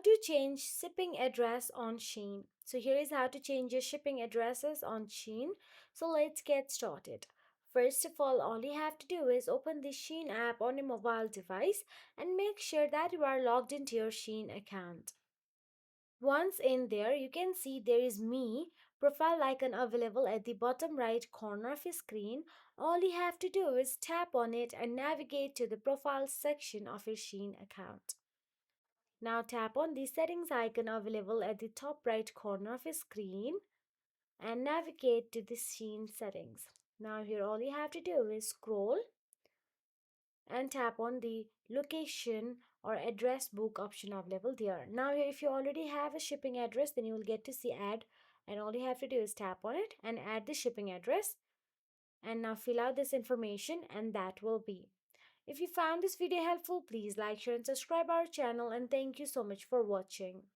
to change shipping address on Shein. So here is how to change your shipping addresses on Shein. So let's get started. First of all you have to do is open the Shein app on your mobile device and make sure that you are logged into your Shein account. Once in there, you can see there is me profile icon available at the bottom right corner of your screen. All you have to do is tap on it and navigate to the profile section of your Shein account. Now tap on the settings icon available at the top right corner of your screen and navigate to the Shein settings. Now here all you have to do is scroll and tap on the location or address book option available there. Now here if you already have a shipping address, then you will get to see add, and all you have to do is tap on it and add the shipping address, and now fill out this information, and that will be. If you found this video helpful, please like, share and subscribe our channel, and thank you so much for watching.